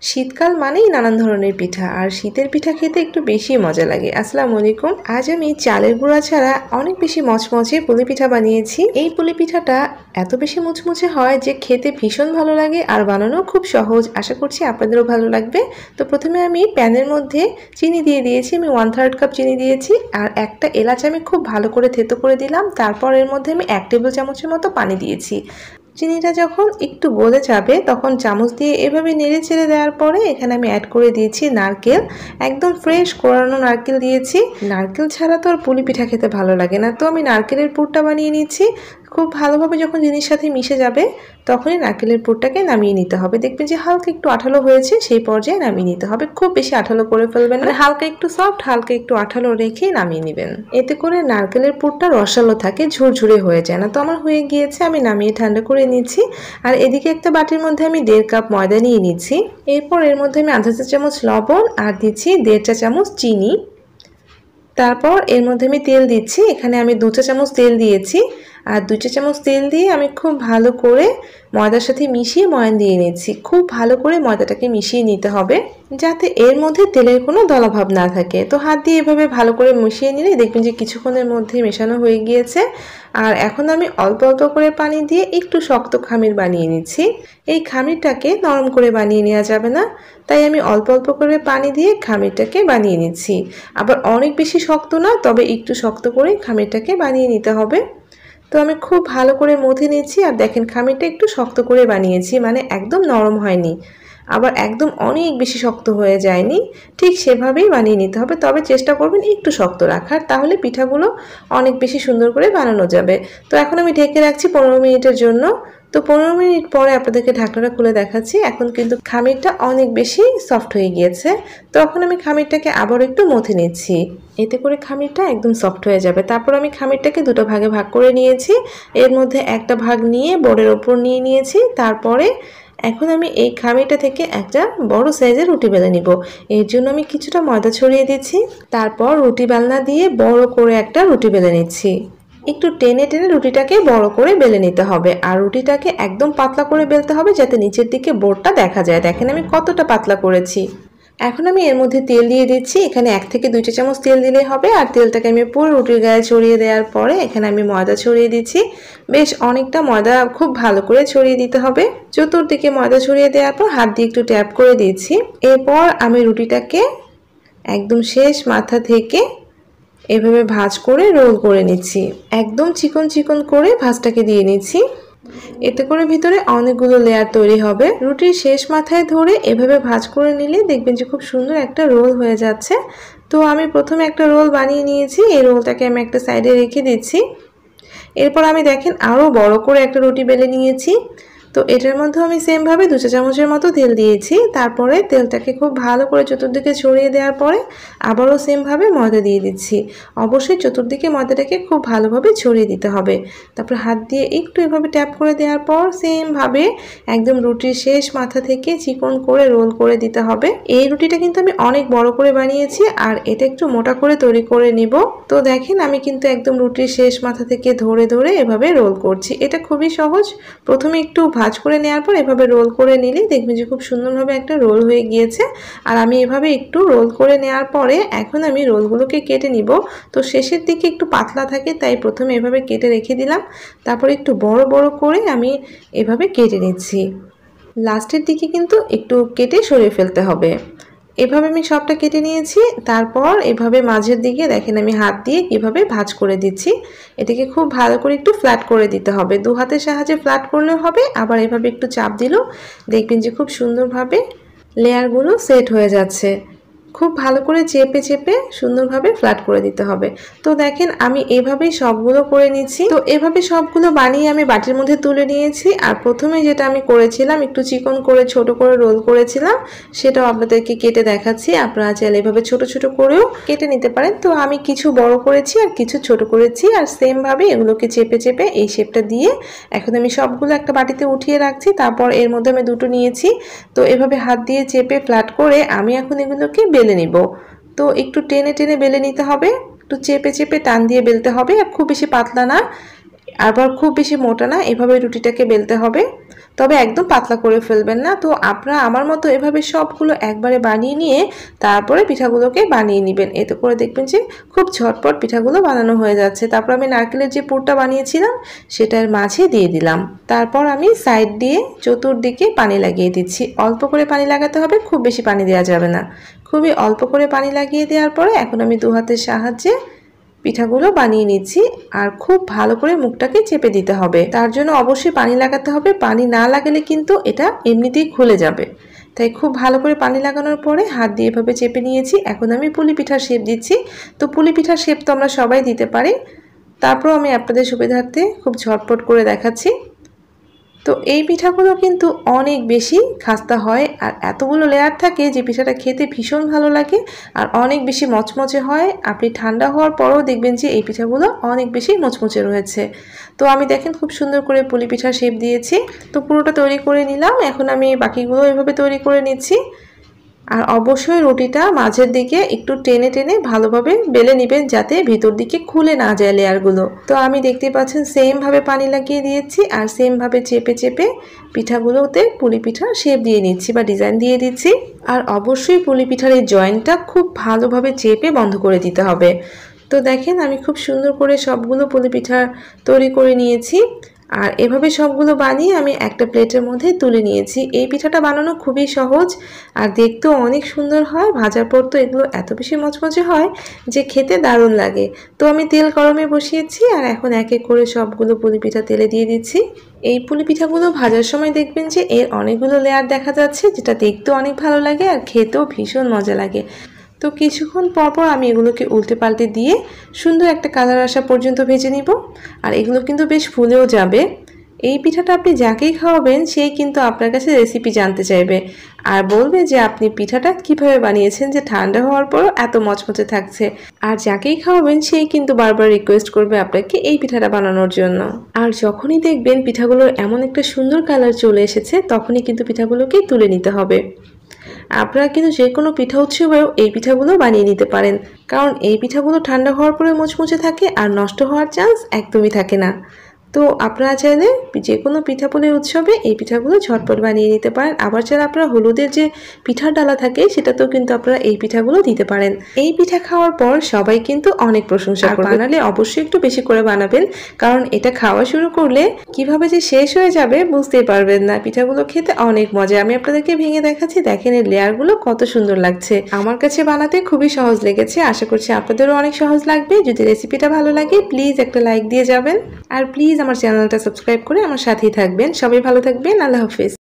শীতকাল মানেই নানান ধরনের পিঠা আর শীতের পিঠা খেতে একটু বেশি মজা লাগে। আসসালামু আলাইকুম। আজ আমি চালের গুঁড়া ছাড়া অনেক বেশি মচমচে পুলি পিঠা বানিয়েছি। এই পুলি পিঠাটা এত বেশি মুচমুচে হয় যে খেতে ভীষণ ভালো লাগে আর বানানো খুব সহজ। আশা করছি আপনাদেরও ভালো লাগবে। তো প্রথমে আমি প্যানের মধ্যে চিনি দিয়ে দিয়েছি। আমি 1/3 কাপ চিনি দিয়েছি আর একটা এলাচ আমি খুব ভালো করে থেতো করে দিলাম। তারপর এর মধ্যে আমি 1 টেবিল চামচের মতো পানি দিয়েছি। চিনিটা যখন একটু গলে যাবে তখন চামচ দিয়ে এভাবে নেড়ে চেড়ে দেওয়ার পরে এখানে আমি অ্যাড করে দিয়েছি নারকেল। একদম ফ্রেশ কোরানো নারকেল দিয়েছি। নারকেল ছাড়া তো আর পুলি পিঠা খেতে ভালো লাগে না, তো আমি নারকেলের পুরটা বানিয়ে নিচ্ছি। খুব ভালোভাবে যখন জিনিসের সাথে মিশে যাবে তখনই নারকেলের পুরটাকে নামিয়ে নিতে হবে। দেখবেন যে হালকা একটু আঠালো হয়েছে, সেই পর্যায়ে নামিয়ে নিতে হবে। খুব বেশি আঠালো করে ফেলবেন না, হালকা একটু সফট, হালকা একটু আঠালো রেখে নামিয়ে নেবেন। এতে করে নারকেলের পুরটা রসালো থাকে, ঝুরঝুরে হয়ে যায় না। তো আমার হয়ে গিয়েছে, আমি নামিয়ে ঠান্ডা করে নিচ্ছি। আর এদিকে একটা বাটির মধ্যে আমি 1.5 কাপ ময়দা নিয়ে নিচ্ছি। এরপর এর মধ্যে আমি 1/2 চা চামচ লবণ আর দিচ্ছি 1.5 চা চামচ চিনি। তারপর এর মধ্যে আমি তেল দিচ্ছি। এখানে আমি 2 চা চামচ তেল দিয়েছি আর 2 চা চামচ তেল দিয়ে আমি খুব ভালো করে ময়দার সাথে মিশিয়ে ময়ান দিয়ে নিচ্ছি। খুব ভালো করে ময়দাটাকে মিশিয়ে নিতে হবে যাতে এর মধ্যে তেলের কোনো দলাভাব না থাকে। তো হাত দিয়ে এভাবে ভালো করে মিশিয়ে নিলে দেখবেন যে কিছুক্ষণের মধ্যে মেশানো হয়ে গিয়েছে। আর এখন আমি অল্প অল্প করে পানি দিয়ে একটু শক্ত খামির বানিয়ে নিচ্ছি। এই খামিরটাকে নরম করে বানিয়ে নেওয়া যাবে না, তাই আমি অল্প অল্প করে পানি দিয়ে খামিরটাকে বানিয়ে নিচ্ছি। আবার অনেক বেশি শক্ত না, তবে একটু শক্ত করে খামিরটাকে বানিয়ে নিতে হবে। তো আমি খুব ভালো করে মথে নিচ্ছি। আর দেখেন খামিরটা একটু শক্ত করে বানিয়েছি, মানে একদম নরম হয়নি, আবার একদম অনেক বেশি শক্ত হয়ে যায়নি। ঠিক সেভাবেই বানিয়ে নিতে হবে, তবে চেষ্টা করবেন একটু শক্ত রাখার, তাহলে পিঠাগুলো অনেক বেশি সুন্দর করে বানানো যাবে। তো এখন আমি ঢেকে রাখছি 15 মিনিটের জন্য। তো 15 মিনিট পরে আপনাদেরকে ঢাকনাটা খুলে দেখাচ্ছি। এখন কিন্তু খামিরটা অনেক বেশি সফট হয়ে গিয়েছে। তো এখন আমি খামিরটাকে আবার একটু মথে নিচ্ছি, এতে করে খামিরটা একদম সফট হয়ে যাবে। তারপর আমি খামিরটাকে দুটো ভাগে ভাগ করে নিয়েছি। এর মধ্যে একটা ভাগ নিয়ে বোর্ডের ওপর নিয়ে নিয়েছি। তারপরে এখন আমি এই খামিরটা থেকে একটা বড় সাইজের রুটি বেলে নিব। এর জন্য আমি কিছুটা ময়দা ছড়িয়ে দিচ্ছি। তারপর রুটি বেলনা দিয়ে বড় করে একটা রুটি বেলে নিচ্ছি। একটু টেনে টেনে রুটিটাকে বড় করে বেলে নিতে হবে আর রুটিটাকে একদম পাতলা করে বেলতে হবে যাতে নিচের দিকে বোর্ডটা দেখা যায়। দেখেন আমি কতটা পাতলা করেছি। এখন আমি এর মধ্যে তেল দিয়ে দিচ্ছি। এখানে 1 থেকে 2 চা চামচ তেল দিলেই হবে। আর তেলটাকে আমি পুরো রুটির গায়ে ছড়িয়ে দেওয়ার পরে এখানে আমি ময়দা ছড়িয়ে দিচ্ছি। বেশ অনেকটা ময়দা খুব ভালো করে ছড়িয়ে দিতে হবে। চতুর্দিকে ময়দা ছড়িয়ে দেওয়ার পর হাত দিয়ে একটু ট্যাপ করে দিচ্ছি। এরপর আমি রুটিটাকে একদম শেষ মাথা থেকে এভাবে ভাঁজ করে রোল করে নিচ্ছি। একদম চিকন চিকন করে ভাঁজটাকে দিয়ে নিচ্ছি। এতে করে ভিতরে অনেকগুলো লেয়ার তৈরি হবে। রুটির শেষ মাথায় ধরে এভাবে ভাঁজ করে নিলে দেখবেন যে খুব সুন্দর একটা রোল হয়ে যাচ্ছে। তো আমি প্রথমে একটা রোল বানিয়ে নিয়েছি। এই রোলটাকে আমি একটা সাইডে রেখে দিচ্ছি। এরপর আমি দেখেন আরও বড় করে একটা রুটি বেলে নিয়েছি। তো এটার মধ্যে আমি সেমভাবে 2 চা চামচের মতো তেল দিয়েছি। তারপরে তেলটাকে খুব ভালো করে চতুর্দিকে ছড়িয়ে দেওয়ার পরে আবারও সেমভাবে ময়দা দিয়ে দিচ্ছি। অবশ্যই চতুর্দিকে ময়দাটাকে খুব ভালোভাবে ছড়িয়ে দিতে হবে। তারপর হাত দিয়ে একটু এভাবে ট্যাপ করে দেওয়ার পর সেমভাবে একদম রুটির শেষ মাথা থেকে চিকন করে রোল করে দিতে হবে। এই রুটিটা কিন্তু আমি অনেক বড় করে বানিয়েছি আর এটা একটু মোটা করে তৈরি করে নিব। তো দেখেন আমি কিন্তু একদম রুটির শেষ মাথা থেকে ধরে ধরে এভাবে রোল করছি। এটা খুবই সহজ। প্রথমে একটু ভাঁজ করে নেওয়ার পর এভাবে রোল করে নিলে দেখবেন যে খুব সুন্দরভাবে একটা রোল হয়ে গিয়েছে। আর আমি এভাবে একটু রোল করে নেওয়ার পরে এখন আমি রোলগুলোকে কেটে নিব। তো শেষের দিকে একটু পাতলা থাকে, তাই প্রথমে এভাবে কেটে রেখে দিলাম। তারপরে একটু বড় বড় করে আমি এভাবে কেটে নিচ্ছি। লাস্টের দিকে কিন্তু একটু কেটে সরিয়ে ফেলতে হবে। এভাবে আমি সবটা কেটে নিয়েছি। তারপর এভাবে মাঝের দিকে দেখেন আমি হাত দিয়ে কিভাবে ভাঁজ করে দিচ্ছি। এটাকে খুব ভালো করে একটু ফ্ল্যাট করে দিতে হবে। 2 হাতের সাহায্যে ফ্ল্যাট করলেও হবে, আবার এভাবে একটু চাপ দিলেও দেখবেন যে খুব সুন্দরভাবে লেয়ারগুলো সেট হয়ে যাচ্ছে। খুব ভালো করে চেপে চেপে সুন্দরভাবে ফ্ল্যাট করে দিতে হবে। তো দেখেন আমি এভাবেই সবগুলো করে নিচ্ছি। তো এভাবে সবগুলো বানিয়ে আমি বাটির মধ্যে তুলে নিয়েছি। আর প্রথমে যেটা আমি করেছিলাম একটু চিকন করে ছোট করে রোল করেছিলাম, সেটাও আপনাদেরকে কেটে দেখাচ্ছি। আপনারা চাইলে এভাবে ছোট ছোট করেও কেটে নিতে পারেন। তো আমি কিছু বড় করেছি আর কিছু ছোট করেছি, আর সেমভাবে এগুলোকে চেপে চেপে এই শেপটা দিয়ে এখন আমি সবগুলো একটা বাটিতে উঠিয়ে রাখছি। তারপর এর মধ্যে আমি দুটো নিয়েছি। তো এভাবে হাত দিয়ে চেপে ফ্ল্যাট করে আমি এখন এগুলোকে বেলে নিব। তো একটু টেনে টেনে বেলে নিতে হবে, একটু চেপে চেপে টান দিয়ে বেলতে হবে, আর খুব বেশি পাতলা না। আবার খুব বেশি মোটা না, এভাবে রুটিটাকে বেলতে হবে, তবে একদম পাতলা করে ফেলবেন না। তো আপনারা আমার মতো এভাবে সবগুলো একবারে বানিয়ে নিয়ে তারপরে পিঠাগুলোকে বানিয়ে নেবেন। এতে করে দেখবেন যে খুব ঝটপট পিঠাগুলো বানানো হয়ে যাচ্ছে। তারপর আমি নারকেলের যে পুরটা বানিয়েছিলাম সেটার মাঝে দিয়ে দিলাম। তারপর আমি সাইড দিয়ে চতুর্দিকে পানি লাগিয়ে দিচ্ছি। অল্প করে পানি লাগাতে হবে, খুব বেশি পানি দেওয়া যাবে না। খুবই অল্প করে পানি লাগিয়ে দেওয়ার পরে এখন আমি 2 হাতের সাহায্যে পিঠাগুলো বানিয়ে নিচ্ছি। আর খুব ভালো করে মুখটাকে চেপে দিতে হবে, তার জন্য অবশ্যই পানি লাগাতে হবে। পানি না লাগালে কিন্তু এটা এমনিতেই খুলে যাবে। তাই খুব ভালো করে পানি লাগানোর পরে হাত দিয়ে এভাবে চেপে নিয়েছি। এখন আমি পুলি পিঠার শেপ দিচ্ছি। তো পুলি পিঠার শেপ তো আমরা সবাই দিতে পারি, তারপর আমি আপনাদের সুবিধার্থে খুব ঝটপট করে দেখাচ্ছি। তো এই পিঠাগুলো কিন্তু অনেক বেশি খাস্তা হয় আর এতগুলো লেয়ার থাকে যে পিঠাটা খেতে ভীষণ ভালো লাগে আর অনেক বেশি মচমচে হয়। আপনি ঠান্ডা হওয়ার পরেও দেখবেন যে এই পিঠাগুলো অনেক বেশি মচমচে রয়েছে। তো আমি দেখেন খুব সুন্দর করে পুলি পিঠার শেপ দিয়েছি। তো পুরোটা তৈরি করে নিলাম। এখন আমি বাকিগুলো এভাবে তৈরি করে নিচ্ছি। আর অবশ্যই রুটিটা মাঝের দিকে একটু টেনে টেনে ভালোভাবে বেলে নেবেন যাতে ভিতর দিকে খুলে না যায় লেয়ারগুলো। তো আমি দেখতে পাচ্ছেন সেম ভাবে পানি লাগিয়ে দিয়েছি আর সেম ভাবে চেপে চেপে পিঠাগুলোতে পুলি পিঠার শেপ দিয়ে নিচ্ছি বা ডিজাইন দিয়ে দিচ্ছি। আর অবশ্যই পুলি পিঠার এই জয়েন্টটা খুব ভালোভাবে চেপে বন্ধ করে দিতে হবে। তো দেখেন আমি খুব সুন্দর করে সবগুলো পুলি পিঠা তৈরি করে নিয়েছি। আর এভাবে সবগুলো বানিয়ে আমি একটা প্লেটের মধ্যে তুলে নিয়েছি। এই পিঠাটা বানানো খুবই সহজ আর দেখতেও অনেক সুন্দর হয়। ভাজার পর তো এগুলো এত বেশি মচমচে হয় যে খেতে দারুণ লাগে। তো আমি তেল গরমে বসিয়েছি আর এখন এক এক করে সবগুলো পুলি পিঠা তেলে দিয়ে দিচ্ছি। এই পুলি পিঠাগুলো ভাজার সময় দেখবেন যে এর অনেকগুলো লেয়ার দেখা যাচ্ছে, যেটা দেখতেও অনেক ভালো লাগে আর খেতেও ভীষণ মজা লাগে। তো কিছুক্ষণ পরপর আমি এগুলোকে উল্টে পাল্টে দিয়ে সুন্দর একটা কালার আসা পর্যন্ত ভেজে নিব। আর এগুলো কিন্তু বেশ ফুলেও যাবে। এই পিঠাটা আপনি যাকেই খাওয়াবেন সেই কিন্তু আপনার কাছে রেসিপি জানতে চাইবে আর বলবে যে আপনি পিঠাটা কিভাবে বানিয়েছেন যে ঠান্ডা হওয়ার পরও এত মচমচে থাকছে। আর যাকেই খাওয়াবেন সেই কিন্তু বারবার রিকোয়েস্ট করবে আপনাকে এই পিঠাটা বানানোর জন্য। আর যখনই দেখবেন পিঠাগুলোর এমন একটা সুন্দর কালার চলে এসেছে তখনই কিন্তু পিঠাগুলোকে তুলে নিতে হবে। আপনারা কিন্তু যে কোনো পিঠা উৎসবেও এই পিঠাগুলো বানিয়ে নিতে পারেন, কারণ এই পিঠাগুলো ঠান্ডা হওয়ার পরে মুচমুচে থাকে আর নষ্ট হওয়ার চান্স একদমই থাকে না। তো আপনারা চাইলে যে কোনো পিঠাপুলির উৎসবে এই পিঠাগুলো ঝটপট বানিয়ে নিতে পারেন। আবার চাইলে আপনারা হলুদের যে পিঠার ডালা থাকে সেটাতেও কিন্তু আপনারা এই পিঠাগুলো দিতে পারেন। এই পিঠা খাওয়ার পর সবাই কিন্তু অনেক প্রশংসা করবে। বানালে অবশ্যই একটু বেশি করে বানাবেন, কারণ এটা খাওয়া শুরু করলে কিভাবে যে শেষ হয়ে যাবে বুঝতেই পারবেন না। পিঠাগুলো খেতে অনেক মজা। আমি আপনাদেরকে ভেঙে দেখাচ্ছি, দেখেন এর লেয়ারগুলো কত সুন্দর লাগছে। আমার কাছে বানাতে খুবই সহজ লেগেছে, আশা করছি আপনাদেরও অনেক সহজ লাগবে। যদি রেসিপিটা ভালো লাগে প্লিজ একটা লাইক দিয়ে যাবেন আর প্লিজ আমার চ্যানেলটা সাবস্ক্রাইব করে আমার সাথেই থাকবেন। সবাই ভালো থাকবেন। আল্লাহ হাফেজ।